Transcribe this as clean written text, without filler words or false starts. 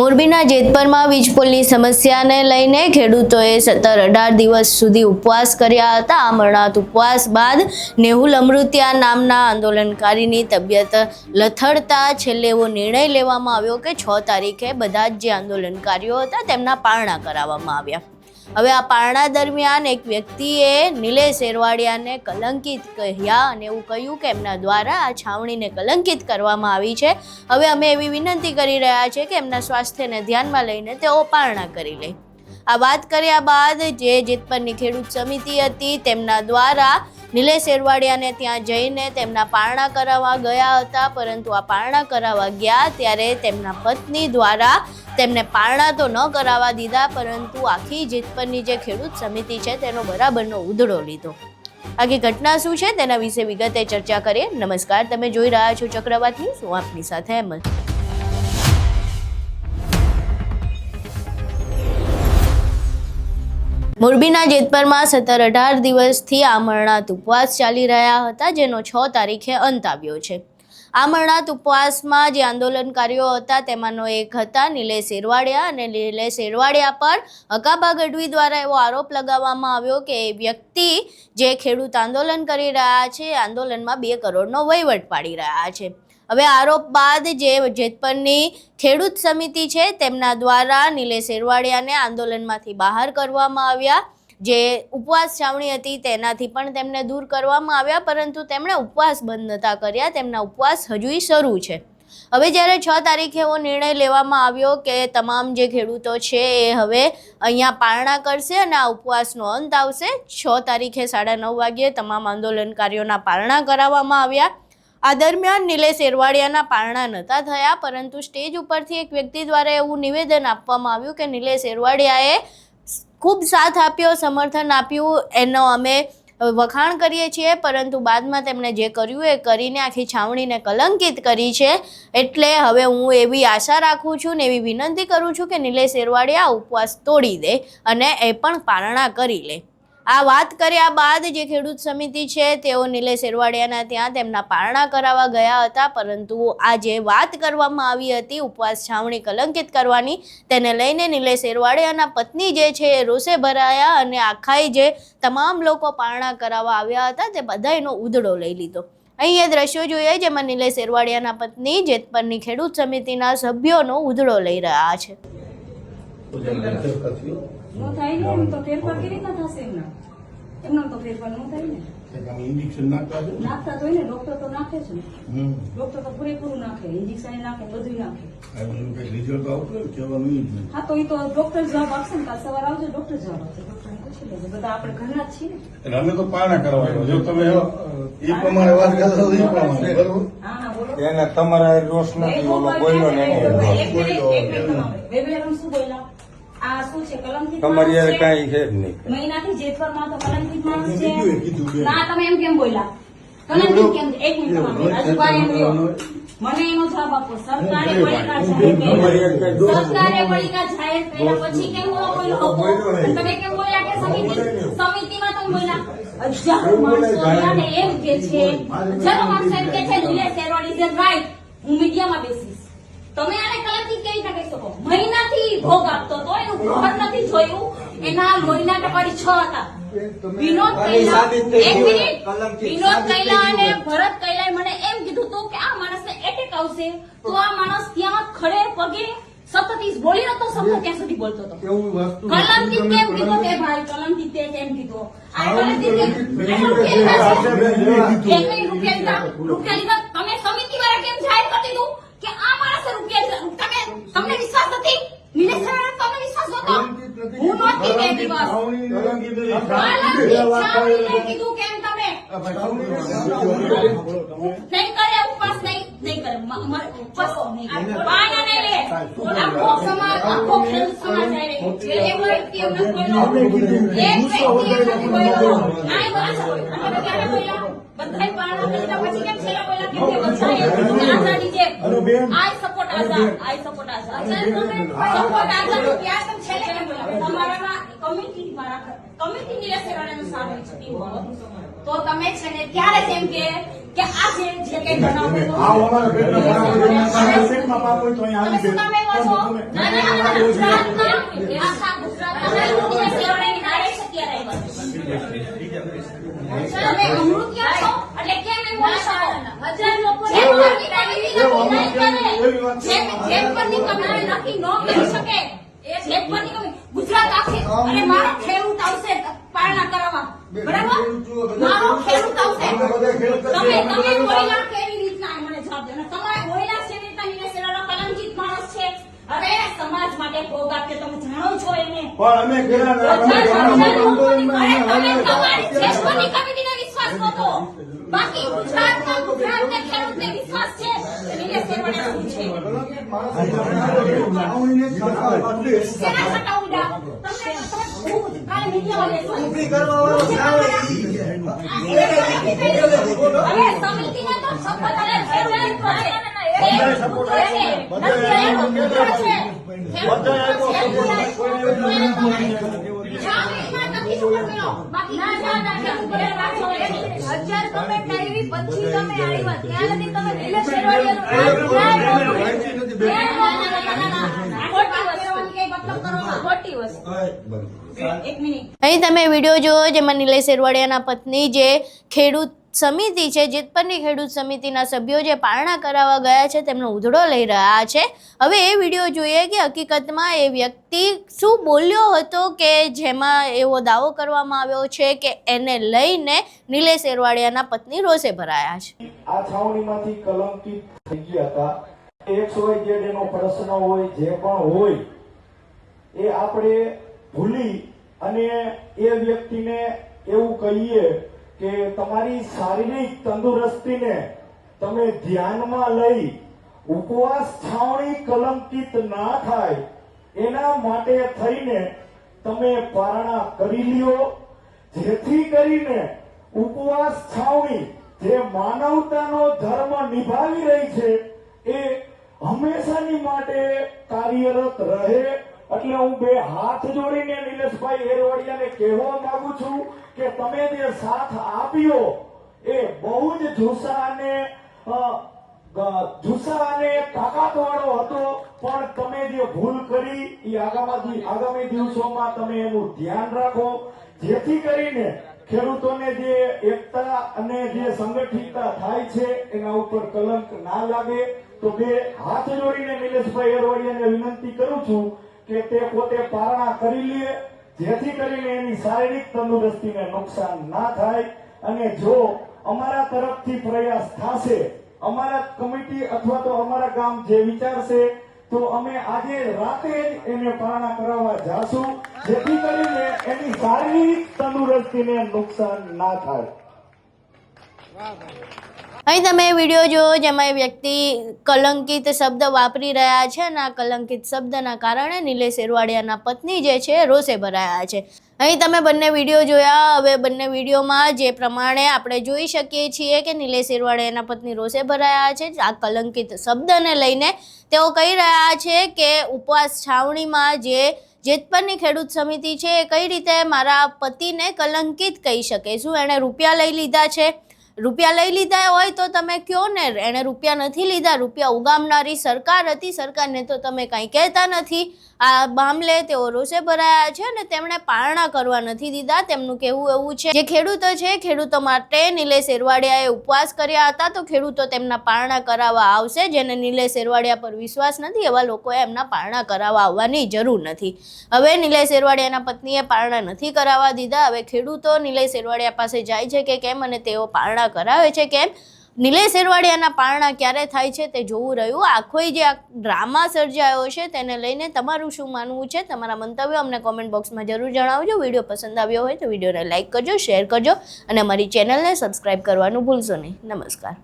મોરબીના જેતપરમાં વીજપોલની સમસ્યાને લઈને ખેડૂતોએ 17-18 દિવસ સુધી ઉપવાસ કર્યા હતા। આ અમરનાથ ઉપવાસ બાદ નેહુલ અમૃતિયા નામના આંદોલનકારીની તબિયત લથડતા છેલ્લે એવો નિર્ણય લેવામાં આવ્યો કે 6 તારીખે બધા જ જે આંદોલનકારીઓ હતા તેમના પારણા કરાવવામાં આવ્યા। હવે આ પારણા દરમિયાન એક વ્યક્તિએ નિલેશ એરવાડિયાને કલંકિત કહ્યા અને એવું કહ્યું કે એમના દ્વારા આ છાવણીને કલંકિત કરવામાં આવી છે। હવે અમે એવી વિનંતી કરી રહ્યા છીએ કે એમના સ્વાસ્થ્યને ધ્યાનમાં લઈને તેઓ પારણા કરી લે। આ વાત કર્યા બાદ જે જેતપરની ખેડૂત સમિતિ હતી તેમના દ્વારા નિલેશ એરવાડિયાને ત્યાં જઈને તેમના પારણા કરાવવા ગયા હતા, પરંતુ આ પારણા કરાવવા ગયા ત્યારે તેમના પત્ની દ્વારા તેમને પારણા તો ન કરાવવા દીધા, પરંતુ આખી જેતપરની જે ખેડૂત સમિતિ છે તેનો બરાબરનો ઉધડો લીધો। આખી ઘટના શું છે તેના વિશે વિગતે ચર્ચા કરીએ। નમસ્કાર, તમે જોઈ રહ્યા છો ચક્રવાત ન્યૂઝ, હું આપની સાથે અહેમદ। મોરબીના જેતપરમાં 17-18 દિવસથી અમરનાથ ઉપવાસ ચાલી રહ્યા હતા, જેનો 6 તારીખે અંત આવ્યો છે। અમરનાથ ઉપવાસમાં જે આંદોલનકારીઓ હતા તેમાંનો એક હતા નિલેશ એરવાડિયા, અને નિલેશ એરવાડિયા પર હકાબા ગઢવી દ્વારા એવો આરોપ લગાવવામાં આવ્યો કે એ વ્યક્તિ જે ખેડૂત આંદોલન કરી રહ્યા છે આંદોલનમાં 2 કરોડનો વહીવટ પાડી રહ્યા છે। હવે આરોપ બાદ જે જેતપરની ખેડૂત સમિતિ છે તેમના દ્વારા નિલેશ એરવાડિયાને આંદોલનમાંથી બહાર કરવામાં આવ્યા। જે ઉપવાસ છાવણી હતી તેનાથી પણ તેમને દૂર કરવામાં આવ્યા, પરંતુ તેમણે ઉપવાસ બંધ નહોતા કર્યા, તેમના ઉપવાસ હજુય શરૂ છે। હવે જ્યારે 6 તારીખે એવો નિર્ણય લેવામાં આવ્યો કે તમામ જે ખેડૂતો છે એ હવે અહીંયા પારણા કરશે અને આ ઉપવાસનો અંત આવશે। 6 તારીખે 9:30 વાગ્યે તમામ આંદોલનકારીઓના પારણા કરાવવામાં આવ્યા। આ દરમિયાન નિલેશ એરવાડિયાના પારણા નહોતા થયા, પરંતુ સ્ટેજ ઉપરથી એક વ્યક્તિ દ્વારા એવું નિવેદન આપવામાં આવ્યું કે નિલેશ એરવાડિયાએ ખૂબ સાથ આપ્યો, સમર્થન આપ્યું, એનો અમે વખાણ કરીએ છીએ, પરંતુ બાદમાં તેમણે જે કર્યું એ કરીને આખી છાવણીને કલંકિત કરી છે। એટલે હવે હું એવી આશા રાખું છું ને એવી વિનંતી કરું છું કે નિલેશ એરવાડિયા ઉપવાસ તોડી દે અને એ પણ પારણા કરી લે। આ વાત કર્યા બાદ જે ખેડૂત સમિતિ છે તેઓ નિલેશ એરવાડિયાના ત્યાં તેમના પારણા કરાવવા ગયા હતા, પરંતુ આ જે વાત કરવામાં આવી હતી ઉપવાસ છાવણી કલંકિત કરવાની, તેને લઈને નિલેશ એરવાડિયાના પત્ની જે છે એ રોષે ભરાયા અને આખાઈ જે તમામ લોકો પારણા કરાવવા આવ્યા હતા તે બધાનો ઉધડો લઈ લીધો। અહીં એ દ્રશ્યો જોઈએ જેમાં નિલેશ એરવાડિયાના પત્ની જેતપરની ખેડૂત સમિતિના સભ્યોનો ઉધડો લઈ રહ્યા છે। નો થાય ને એમ તો ફેરફાર કેવી રીતના થશે એમનો તો ફેરફાર નો થાય ને। ઇન્જેક્શન નાખતા તો હોય ને, ડોક્ટર તો નાખે છે ને, ડોક્ટર તો પૂરેપૂરું નાખે, ઇન્જેક્શન નાખે, બધું નાખે। રિઝલ્ટ આવતું કહેવાનું હા તો એ તો ડોક્ટર જવાબ આપશે ને, કાલ સવારે આવજો ડોક્ટર જવાબ આપશે, ડોક્ટરને પૂછી લેજો, બધા આપણે ઘરના જ છીએ ને। અમે તો પારણા કરવાનો, જો તમે એ પ્રમાણે વાત કરશો તો એ પ્રમાણે બરોબર। હા બોલો, એને તમારા રોષ નથી ઓલો બોલ્યો ને એક મિનિટ તમે શું બોલ્યા? આ શું છે કલંકિત? તમારી યાર કઈ છે જ નહીં। મહિનાથી જેતપરમાં તો કલંકિત માણસ છે ના, તમે એમ કેમ બોલ્યા? કલંકિત કેમ? એક મિનિટ તમારે રાજુભાઈ એમ કહ્યો, મને એનો જવાબ આપો। સરકારે બળિકા જાહેર કર્યા, સરકારે બળિકા જાહેર કર્યા પછી કેમ બોલ્યો? તમે કેમ બોલ્યા કે સમિતિમાં તમે બોલ્યા? હજારો માણસો અને એમ કે છે, હજારો માણસો એમ કે છે નિલેશ એરવાડિયા ઇઝ રાઈટ, હું મીડિયામાં બેસીશ। તમે આને કલંકિત કેવી રીતે કહી શકો? મહિનાથી ભોગ આપતો તો એનું ઘર નથી જોયું, એના લોહીના ટપારી 6 હતા। વિનોદ કૈલા, એક મિનિટ, વિનોદ કૈલા અને ભરત કૈલાએ મને એમ કીધું હતું કે આ માણસને એટેક આવશે, તો આ માણસ ત્યાં ખડે પગે સતત બોલી નતો શકતો ત્યાં સુધી બોલતો હતો। કલંકિત કેમ કીધો કે ભાઈ કલંકિત કેમ કીધો? આ કલંકિત એક મિનિટ રૂપિયા લીધા, તમે સમિતિ વાળા કેમ જાહેર કરી દીધું કે આ માણસે રૂપિયા? તમને વિશ્વાસ નથી? નિલેશ એરવાડિયા તમને વિશ્વાસ નતો? હું નહોતી કે દિવસ કીધું કેમ તમે નહીં કરે ઉપવાસ? નહીં કરે ઉપવાસ પાના નહીં લે, આખો સમાજ, આખો ખેડૂત સમાજ આવે, એક વ્યક્તિ એમ નથી બોલ્યો, એક વ્યક્તિ એમ નથી બોલ્યો, આ ક્યારે બોલ્યા? બધાય પાણા કર્યા પછી કેમ છેલ્લા બોલ્યા? કેમ કે બધાય આઝાદી છે, I support Azad, I support Azad, support Azad, ત્યાં કેમ છેલ્લે કેમ બોલ્યા? તમારામાં કમિટી નિલેશ એરવાડિયાનો સાથ ઈચ્છતી હોય તો તમે છે ને ત્યારે જ એમ કે આ જે કઈ બનાવો છો ના સરકારે નક્કી ન કરી શકે. જેટપણની કમી ગુજરાત આખી અને મારો ખેડૂત આવશે પારણા કરાવવા, બરાબર? મારો ખેડૂત આવશે. તમે બોલ્યા કેવી રીતના મને જવાબ દો. અને તમારે બોલ્યા છે રીતના નિલેશ સેવાળા કલંકિત માણસ છે. અરે સમાજ માટે ભોગ આપે તમે જાણો છો એને. પણ અમે ગયા ને અરે આંદોલનમાં તમે તમારી જેટપણની કમિટીને વિશ્વાસ નહોતો. બાકી ગુજરાતને ખેડૂતને વિશ્વાસ છે. નિલેશ સેવાળા શું છે? શેના સટ્ટા ઉડા? તમને ભૂત કાલે મીડિયામાં લેશો. હવે સમિતિને તો શપથ લે છે. એક મિનિટ અહીં તમે વિડીયો જુઓ જેમાં નિલેશ સેરવાડિયાના પત્ની જે ખેડૂત સમિતિ છે, જેતપરની ખેડૂત સમિતિના સભ્યો જે પારણા કરાવવા ગયા છે તેમનો ઉધડો લઈ રહ્યા છે. હવે એ વિડીયો જોઈએ કે હકીકતમાં એ વ્યક્તિ શું બોલ્યો હતો કે જેમાં એવો દાવો કરવામાં આવ્યો છે કે એને લઈને નિલેશ સેરવાડિયાના પત્ની રોષે ભરાયા છે. આ છાવણીમાંથી કલંકિત થઈ ગયા હતા. XYZ એનો પ્રશ્ન હોય જે પણ હોય એ આપણે ભૂલી અને એ વ્યક્તિને એવું કહીએ કે તમારી શારીરિક તંદુરસ્તીને તમે ધ્યાનમાં લઈ ઉપવાસ છાવણી કલંકિત ના થાય એના માટે થઈને તમે પારણા કરી લ્યો, જેથી કરીને ઉપવાસ છાવણી જે માનવતાનો ધર્મ નિભાવી રહી છે એ હંમેશાની માટે કાર્યરત રહે. એટલે હું બે હાથ જોડીને નિલેશભાઈ એરવાડિયાને કહેવા માંગુ છું કે તમે જે સાથ આપ્યો એ બહુ જ જુસ્સા અને તાકાતવાળો હતો, પણ તમે જે ભૂલ કરી એ આગામી દિવસોમાં તમે એનું ધ્યાન રાખો, જેથી કરીને ખેડૂતોને જે એકતા અને જે સંગઠિતતા થાય છે એના ઉપર કલંક ના લાગે. તો બે હાથ જોડીને નિલેશભાઈ એરવાડિયાને વિનંતી કરું છું કે તે પોતે પારણા કરી લે, જેથી કરીને એની શારીરિક તંદુરસ્તીને નુકસાન ના થાય. અને જો અમારા તરફથી પ્રયાસ થશે, અમારા કમિટી અથવા તો અમારા ગામ જે વિચારશે તો અમે આજે રાતે એને પારણા કરાવવા જાશું, જેથી કરીને એની શારીરિક તંદુરસ્તીને નુકસાન ના થાય. અહીં તમે વિડીયો જુઓ જેમાં એ વ્યક્તિ કલંકિત શબ્દ વાપરી રહ્યા છે અને આ કલંકિત શબ્દના કારણે નિલેશ સેરવાડિયાના પત્ની જે છે રોષે ભરાયા છે. અહીં તમે બંને વિડીયો જોયા. હવે બંને વિડીયોમાં જે પ્રમાણે આપણે જોઈ શકીએ છીએ કે નિલેશ સેરવાડિયાના પત્ની રોષે ભરાયા છે. આ કલંકિત શબ્દને લઈને તેઓ કહી રહ્યા છે કે ઉપવાસ છાવણીમાં જે જેતપરની ખેડૂત સમિતિ છે એ કઈ રીતે મારા પતિને કલંકિત કહી શકે? શું એણે રૂપિયા લઈ લીધા છે? રૂપિયા લઈ લીધા હોય તો તમે કયો ને, એણે રૂપિયા નથી લીધા. રૂપિયા ઉગામનારી સરકાર હતી, સરકારને તો તમે કંઈ કહેતા નથી. આ મામલે તેઓ રોષે ભરાયા છે અને તેમણે પારણા કરવા નથી દીધા. તેમનું કહેવું એવું છે જે ખેડૂતો છે, ખેડૂતો માટે નિલેશ સેરવાડિયાએ ઉપવાસ કર્યા હતા તો ખેડૂતો તેમના પારણા કરાવવા આવશે. જેને નિલેશ સેરવાડિયા પર વિશ્વાસ નથી એવા લોકોએ એમના પારણા કરાવવા આવવાની જરૂર નથી. હવે નિલેશ સેરવાડિયાના પત્નીએ પારણા નથી કરાવવા દીધા. હવે ખેડૂતો નિલેશ સેરવાડિયા પાસે જાય છે કે કેમ અને તેઓ પારણા કરાવે છે કેમ? નિલેશ સેરવાડિયાના પારણા ક્યારે થાય છે તે જોવું રહ્યું. આખો જે આ ડ્રામા સર્જાયો છે તેને લઈને તમારું શું માનવું છે? તમારા મંતવ્યો અમને કોમેન્ટ બોક્સમાં જરૂર જણાવજો. વિડીયો પસંદ આવ્યો હોય તો વિડીયોને લાઇક કરજો, શેર કરજો અને અમારી ચેનલને સબસ્ક્રાઈબ કરવાનું ભૂલશો નહીં. નમસ્કાર.